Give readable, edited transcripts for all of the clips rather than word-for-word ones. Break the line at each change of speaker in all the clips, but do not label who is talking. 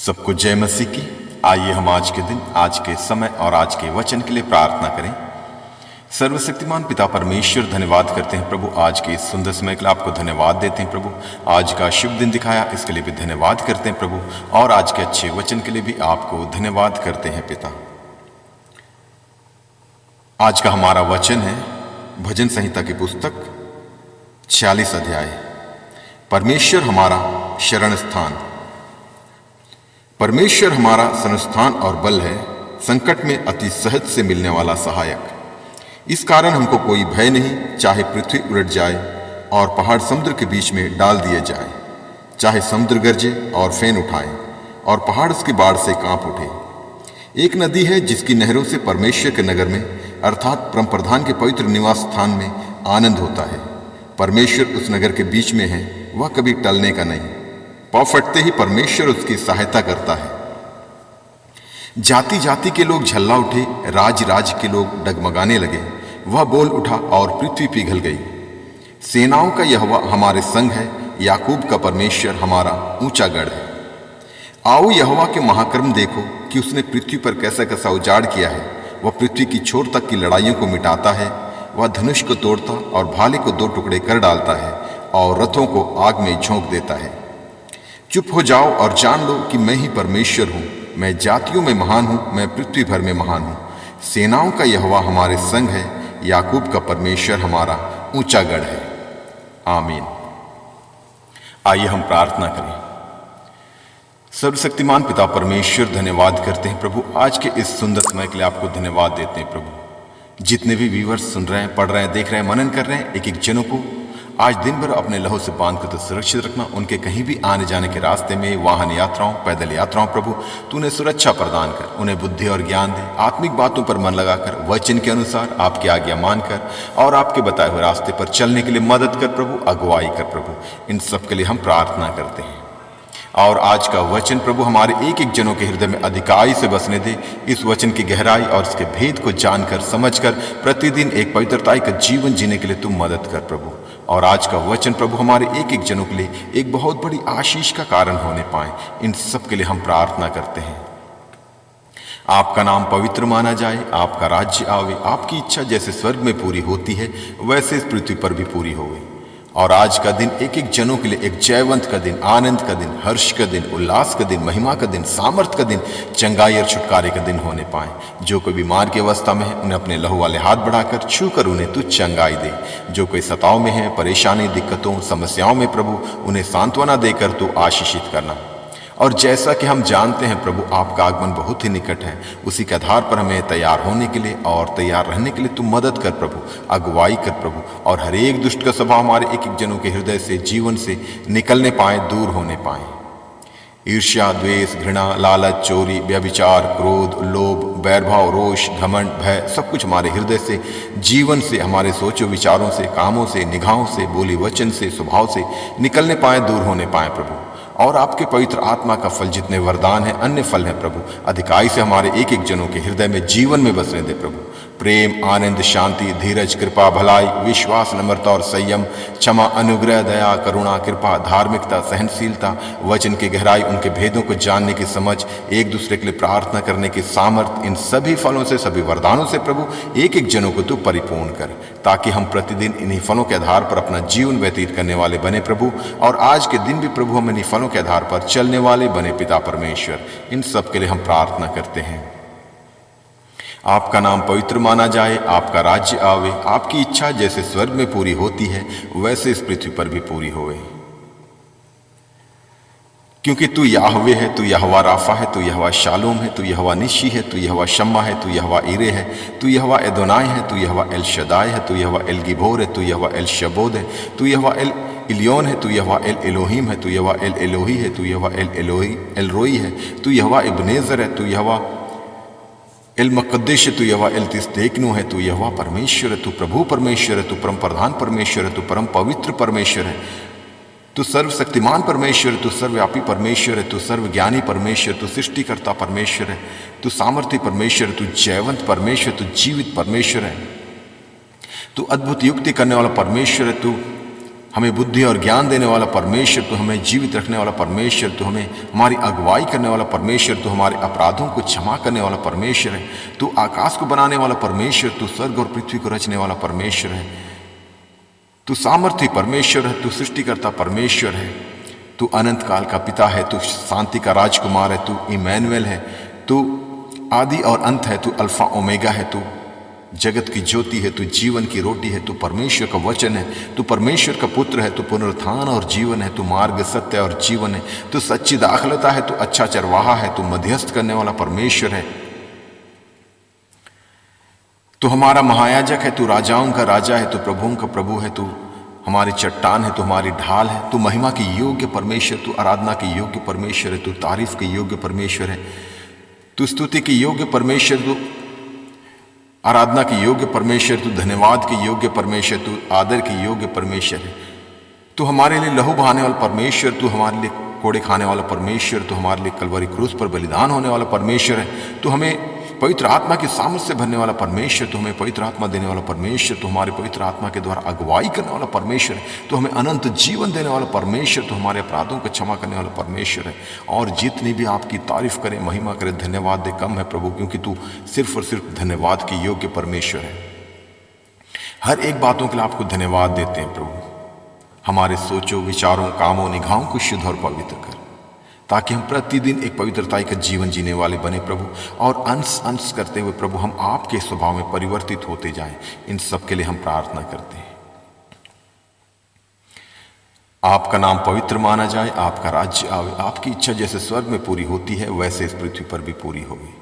सबको जय मसीह की। आइए हम आज के दिन, आज के समय और आज के वचन के लिए प्रार्थना करें। सर्वशक्तिमान पिता परमेश्वर, धन्यवाद करते हैं प्रभु, आज के इस सुंदर समय के लिए आपको धन्यवाद देते हैं प्रभु। आज का शुभ दिन दिखाया, इसके लिए भी धन्यवाद करते हैं प्रभु, और आज के अच्छे वचन के लिए भी आपको धन्यवाद करते हैं पिता। आज का हमारा वचन है भजन संहिता की पुस्तक 46 अध्याय। परमेश्वर हमारा शरण स्थान। परमेश्वर हमारा संस्थान और बल है, संकट में अति सहज से मिलने वाला सहायक। इस कारण हमको कोई भय नहीं, चाहे पृथ्वी उलट जाए और पहाड़ समुद्र के बीच में डाल दिए जाए, चाहे समुद्र गरजे और फेन उठाए और पहाड़ उसकी बाढ़ से कांप उठे। एक नदी है जिसकी नहरों से परमेश्वर के नगर में अर्थात परम प्रधान के पवित्र निवास स्थान में आनंद होता है। परमेश्वर उस नगर के बीच में है, वह कभी टलने का नहीं। पाँव फटते ही परमेश्वर उसकी सहायता करता है। जाति जाति के लोग झल्ला उठे, राज राज के लोग डगमगाने लगे। वह बोल उठा और पृथ्वी पिघल गई। सेनाओं का यहोवा हमारे संग है, याकूब का परमेश्वर हमारा ऊंचा गढ़ है। आओ यहोवा के महाकर्म देखो कि उसने पृथ्वी पर कैसा कैसा उजाड़ किया है। वह पृथ्वी की छोर तक की लड़ाइयों को मिटाता है। वह धनुष को तोड़ता और भाले को दो टुकड़े कर डालता है और रथों को आग में झोंक देता है। चुप हो जाओ और जान लो कि मैं ही परमेश्वर हूँ। मैं जातियों में महान हूँ, मैं पृथ्वी भर में महान हूँ। सेनाओं का यहोवा हमारे संग है, याकूब का परमेश्वर हमारा ऊंचा गढ़ है। आमीन। आइए हम प्रार्थना करें। सर्वशक्तिमान पिता परमेश्वर, धन्यवाद करते हैं प्रभु, आज के इस सुंदर समय के लिए आपको धन्यवाद देते हैं प्रभु। जितने भी व्यूअर्स सुन रहे हैं, पढ़ रहे हैं, देख रहे हैं, मनन कर रहे हैं, एक एक जनों को आज दिन भर अपने लहू से बांध कर तो सुरक्षित रखना। उनके कहीं भी आने जाने के रास्ते में, वाहन यात्राओं, पैदल यात्राओं, प्रभु तूने सुरक्षा प्रदान कर, उन्हें बुद्धि और ज्ञान दे। आत्मिक बातों पर मन लगाकर, वचन के अनुसार आपकी आज्ञा मानकर और आपके बताए हुए रास्ते पर चलने के लिए मदद कर प्रभु, अगुवाई कर प्रभु। इन सब के लिए हम प्रार्थना करते हैं। और आज का वचन प्रभु हमारे एक एक जनों के हृदय में अधिकाई से बसने दे। इस वचन की गहराई और इसके भेद को जानकर, समझकर प्रतिदिन एक पवित्रताई का जीवन जीने के लिए तू मदद कर प्रभु। और आज का वचन प्रभु हमारे एक एक जनों के लिए एक बहुत बड़ी आशीष का कारण होने पाए। इन सब के लिए हम प्रार्थना करते हैं। आपका नाम पवित्र माना जाए, आपका राज्य आवे, आपकी इच्छा जैसे स्वर्ग में पूरी होती है वैसे इस पृथ्वी पर भी पूरी होवे। और आज का दिन एक एक जनों के लिए एक जयवंत का दिन, आनंद का दिन, हर्ष का दिन, उल्लास का दिन, महिमा का दिन, सामर्थ का दिन, चंगाई और छुटकारे का दिन होने पाए। जो कोई बीमार की अवस्था में है, उन्हें अपने लहू वाले हाथ बढ़ाकर छू कर उन्हें तू चंगाई दे। जो कोई सताव में है, परेशानी, दिक्कतों, समस्याओं में प्रभु, उन्हें सांत्वना देकर तू आशीषित करना। और जैसा कि हम जानते हैं प्रभु, आपका आगमन बहुत ही निकट है, उसी के आधार पर हमें तैयार होने के लिए और तैयार रहने के लिए तू मदद कर प्रभु, अगुवाई कर प्रभु। और हर एक दुष्ट का स्वभाव हमारे एक एक जनों के हृदय से, जीवन से निकलने पाए, दूर होने पाए। ईर्ष्या, द्वेष, घृणा, लालच, चोरी, व्यभिचार, क्रोध, लोभ, बैरभाव, रोष, घमंड, भय, सब कुछ हमारे हृदय से, जीवन से, हमारे सोचों विचारों से, कामों से, निगाहों से, बोली वचन से, स्वभाव से निकलने पाए, दूर होने पाए प्रभु। और आपके पवित्र आत्मा का फल जितने वरदान है, अन्य फल है प्रभु, अधिकाई से हमारे एक एक जनों के हृदय में, जीवन में बसने दे प्रभु। प्रेम, आनंद, शांति, धीरज, कृपा, भलाई, विश्वास, नम्रता और संयम, क्षमा, अनुग्रह, दया, करुणा, कृपा, धार्मिकता, सहनशीलता, वचन की गहराई, उनके भेदों को जानने की समझ, एक दूसरे के लिए प्रार्थना करने की सामर्थ, इन सभी फलों से, सभी वरदानों से प्रभु एक एक जनों को तू परिपूर्ण कर, ताकि हम प्रतिदिन इन्हीं फलों के आधार पर अपना जीवन व्यतीत करने वाले बने प्रभु। और आज के दिन भी प्रभु हम इन्हीं फलों के आधार पर चलने वाले बने पिता परमेश्वर। इन सब के लिए हम प्रार्थना करते हैं। आपका नाम पवित्र माना जाए, आपका राज्य आवे, आपकी इच्छा जैसे स्वर्ग में पूरी होती है वैसे इस पृथ्वी पर भी पूरी होवे। क्योंकि तू याहवे है, तू यहोवा राफा है, तू यहोवा शालोम है, तू यहोवा निशी है, तू यहोवा शम्मा है, तू यहोवा ईरे है, तू यहोवा एदोनाई है, तू यहोवा एल शदाई है, तू यहोवा एल गिबोर है, तू यहोवा एल शबोद है, तू यहोवा एल इलियोन है, तू यहोवा एल एलोहिम है, तू यहोवा एल एलोही है, तू यहोवा एल एलोही एल रोई है, तू यहोवा इब्नेजर है, तू यहोवा एल मकद्देश है, तू यहोवा एल तिस्तेकनु है, तू यहोवा परमेश्वर है, तू प्रभु परमेश्वर है, तू परम प्रधान परमेश्वर है, तू परम पवित्र परमेश्वर है, तू सर्वशक्तिमान परमेश्वर है, तू सर्वव्यापी परमेश्वर है, तू सर्वज्ञानी परमेश्वर, तू सृष्टिकर्ता परमेश्वर है, तू सामर्थ्य परमेश्वर है, तू जयवंत परमेश्वर, तू जीवित परमेश्वर है, तू अद्भुत युक्ति करने वाला परमेश्वर है, तू हमें बुद्धि और ज्ञान देने वाला परमेश्वर, तू हमें जीवित रखने वाला परमेश्वर, तू हमें हमारी अगुवाई करने वाला परमेश्वर, तू हमारे अपराधों को क्षमा करने वाला परमेश्वर है। तू आकाश को बनाने वाला परमेश्वर, तू स्वर्ग और पृथ्वी को रचने वाला परमेश्वर है। तू सामर्थ्य परमेश्वर है, तू सृष्टिकर्ता परमेश्वर है। तू अनंत काल का पिता है, तू शांति का राजकुमार है, तू इमैनुएल है, तू आदि और अंत है, तू अल्फा ओमेगा है, तू जगत की ज्योति है, तू जीवन की रोटी है, तू परमेश्वर का वचन है, तू परमेश्वर का पुत्र है, तू पुनरुत्थान और जीवन है, तू मार्ग सत्य और जीवन है, तू सच्ची दाखलता है, तू अच्छा चरवाहा है, तू मध्यस्थ करने वाला परमेश्वर है, तू हमारा महायाजक है, तू राजाओं का राजा है, तू प्रभुओं का प्रभु है, तू हमारी चट्टान है, तू हमारी ढाल है, तू महिमा के योग्य परमेश्वर, तू आराधना के योग्य परमेश्वर है, तू तारीफ के योग्य परमेश्वर है, तू स्तुति के योग्य परमेश्वर, तू आराधना के योग्य परमेश्वर, तू धन्यवाद के योग्य परमेश्वर, तू आदर के योग्य परमेश्वर है। तू हमारे लिए लहू बहाने वाला परमेश्वर, तू हमारे लिए कोड़े खाने वाला परमेश्वर, तू हमारे लिए कलवरी क्रूस पर बलिदान होने वाला परमेश्वर है। तू हमें पवित्र आत्मा की सामर्थ से भरने वाला परमेश्वर, तू हमें पवित्र आत्मा देने वाला परमेश्वर, तू हमारे पवित्र आत्मा के द्वारा अगुवाई करने वाला परमेश्वर है। तू हमें अनंत जीवन देने वाला परमेश्वर, तू हमारे अपराधों को क्षमा करने वाला परमेश्वर है। और जितनी भी आपकी तारीफ करें, महिमा करें, धन्यवाद दे कम है प्रभु, क्योंकि तू सिर्फ और सिर्फ धन्यवाद के योग्य परमेश्वर है। हर एक बातों के लिए आपको धन्यवाद देते हैं प्रभु। हमारे सोचों, विचारों, कामों, निगाहों को शुद्ध और पवित्र कर, ताकि हम प्रतिदिन एक पवित्रताई का जीवन जीने वाले बने प्रभु, और अंश अंश करते हुए प्रभु हम आपके स्वभाव में परिवर्तित होते जाएं। इन सब के लिए हम प्रार्थना करते हैं। आपका नाम पवित्र माना जाए, आपका राज्य आवे, आपकी इच्छा जैसे स्वर्ग में पूरी होती है वैसे इस पृथ्वी पर भी पूरी होगी।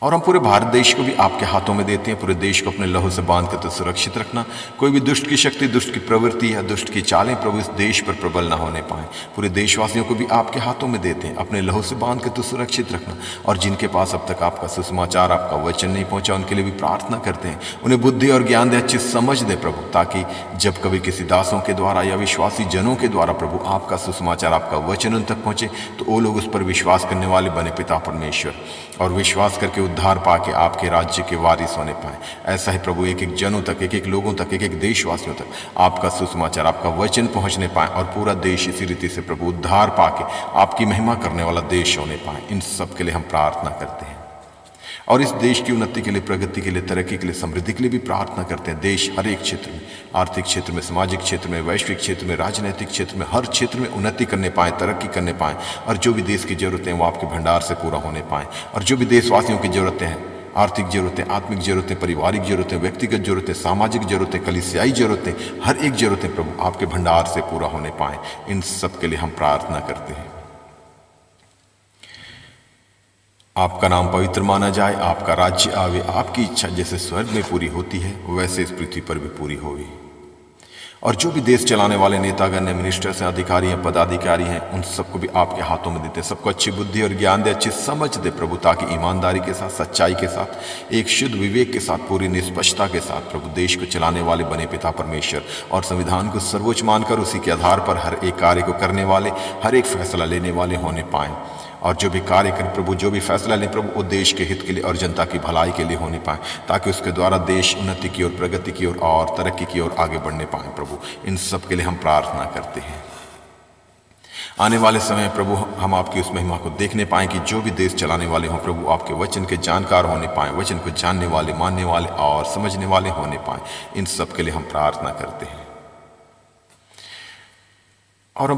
और हम पूरे भारत देश को भी आपके हाथों में देते हैं। पूरे देश को अपने लहू से बांध कर तो सुरक्षित रखना। कोई भी दुष्ट की शक्ति, दुष्ट की प्रवृत्ति या दुष्ट की चालें प्रभु इस देश पर प्रबल ना होने पाए। पूरे देशवासियों को भी आपके हाथों में देते हैं, अपने लहू से बांध कर तो सुरक्षित रखना। और जिनके पास अब तक आपका सुसमाचार, आपका वचन नहीं पहुंचा, उनके लिए भी प्रार्थना करते हैं, उन्हें बुद्धि और ज्ञान दे, अच्छी समझ दे प्रभु, ताकि जब कभी किसी दासों के द्वारा या विश्वासी जनों के द्वारा प्रभु आपका सुसमाचार, आपका वचन उन तक पहुंचे, तो वो लोग उस पर विश्वास करने वाले बने पिता परमेश्वर, और विश्वास करके उद्धार पाके आपके राज्य के वारिस होने पाए। ऐसा ही प्रभु एक एक जनों तक, एक एक लोगों तक, एक एक देशवासियों तक आपका सुसमाचार, आपका वचन पहुंचने पाए, और पूरा देश इसी रीति से प्रभु उद्धार पाके आपकी महिमा करने वाला देश होने पाए। इन सब के लिए हम प्रार्थना करते हैं, और इस देश की उन्नति के लिए, प्रगति के लिए, तरक्की के लिए, समृद्धि के लिए भी प्रार्थना करते हैं। देश हर एक क्षेत्र में, आर्थिक क्षेत्र में, सामाजिक क्षेत्र में, वैश्विक क्षेत्र में, राजनीतिक क्षेत्र में, हर क्षेत्र में उन्नति करने पाए, तरक्की करने पाए, और जो भी देश की जरूरतें हैं वो आपके भंडार से पूरा होने पाए। और जो भी देशवासियों की जरूरतें हैं, आर्थिक जरूरतें, आत्मिक जरूरतें, पारिवारिक जरूरतें, व्यक्तिगत जरूरतें, सामाजिक जरूरतें, कलीसियाई जरूरतें, हर एक जरूरतें प्रभु आपके भंडार से पूरा होने पाए। इन सब के लिए हम प्रार्थना करते हैं। आपका नाम पवित्र माना जाए, आपका राज्य आवे, आपकी इच्छा जैसे स्वर्ग में पूरी होती है वैसे इस पृथ्वी पर भी पूरी होगी। और जो भी देश चलाने वाले नेतागण हैं, मिनिस्टर्स हैं, अधिकारी हैं, पदाधिकारी हैं, उन सबको भी आपके हाथों में देते हैं। सबको अच्छी बुद्धि और ज्ञान दे, अच्छी समझ दे प्रभु, ताकि ईमानदारी के साथ, सच्चाई के साथ, एक शुद्ध विवेक के साथ, पूरी निष्पक्षता के साथ प्रभु देश को चलाने वाले बने पिता परमेश्वर, और संविधान को सर्वोच्च मानकर उसी के आधार पर हर एक कार्य को करने वाले, हर एक फैसला लेने वाले होने पाए। और जो भी कार्य करें प्रभु, जो भी फैसला लें प्रभु, वो देश के हित के लिए और जनता की भलाई के लिए होने पाए, ताकि उसके द्वारा देश उन्नति की ओर, प्रगति की ओर और तरक्की की ओर आगे बढ़ने पाए प्रभु। इन सब के लिए हम प्रार्थना करते हैं। आने वाले समय प्रभु हम आपकी उस महिमा को देखने पाएं कि जो भी देश चलाने वाले हों प्रभु, आपके वचन के जानकार होने पाएं, वचन को जानने वाले, मानने वाले और समझने वाले होने पाएं। इन सब के लिए हम प्रार्थना करते हैं। और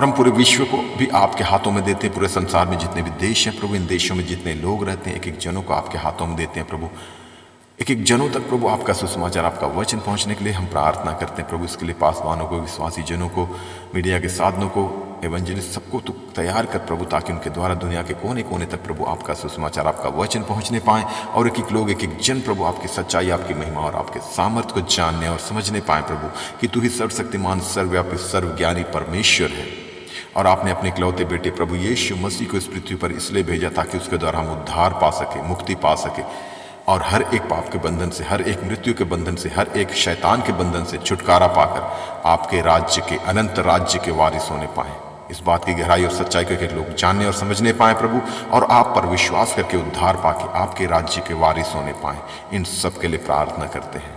हम पूरे विश्व को भी आपके हाथों में देते हैं। पूरे संसार में जितने भी देश हैं प्रभु, इन देशों में जितने लोग रहते हैं, एक एक जनों को आपके हाथों में देते हैं प्रभु। एक एक जनों तक प्रभु आपका सुसमाचार, आपका वचन पहुंचने के लिए हम प्रार्थना करते हैं प्रभु। इसके लिए पासवानों को, विश्वासी जनों को, मीडिया के साधनों को, एवेंजलिस्ट, सबको तो तैयार कर प्रभु, ताकि उनके द्वारा दुनिया के कोने कोने तक प्रभु आपका सुसमाचार, आपका वचन पहुंचने पाए, और एक एक लोग, एक एक जन प्रभु आपकी सच्चाई, आपकी महिमा और आपके सामर्थ्य को जानने और समझने पाए प्रभु, कि तू ही सर्वशक्तिमान, सर्वव्यापी, सर्वज्ञानी परमेश्वर है। और आपने अपने इकलौते बेटे प्रभु यीशु मसीह को इस पृथ्वी पर इसलिए भेजा ताकि उसके द्वारा हम उद्धार पा सके, मुक्ति पा सके, और हर एक पाप के बंधन से, हर एक मृत्यु के बंधन से, हर एक शैतान के बंधन से छुटकारा पाकर आपके राज्य के, अनंत राज्य के वारिस होने पाए। इस बात की गहराई और सच्चाई को के लोग जानने और समझने पाए प्रभु, और आप पर विश्वास करके उद्धार पाके आपके राज्य के वारिस होने पाए। इन सब के लिए प्रार्थना करते हैं।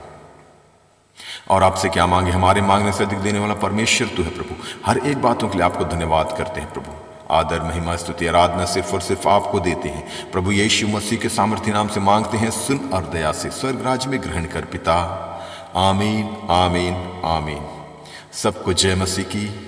और आपसे क्या मांगे, हमारे मांगने से अधिक देने वाला परमेश्वर तू है प्रभु। हर एक बातों के लिए आपको धन्यवाद करते हैं प्रभु। आदर, महिमा, स्तुति, आराधना सिर्फ और सिर्फ आपको देते हैं प्रभु। यीशु मसीह के सामर्थ्य नाम से मांगते हैं, सुन और दया से स्वर्ग राज्य में ग्रहण कर पिता। आमीन, आमीन, आमीन। सबको जय मसीह की।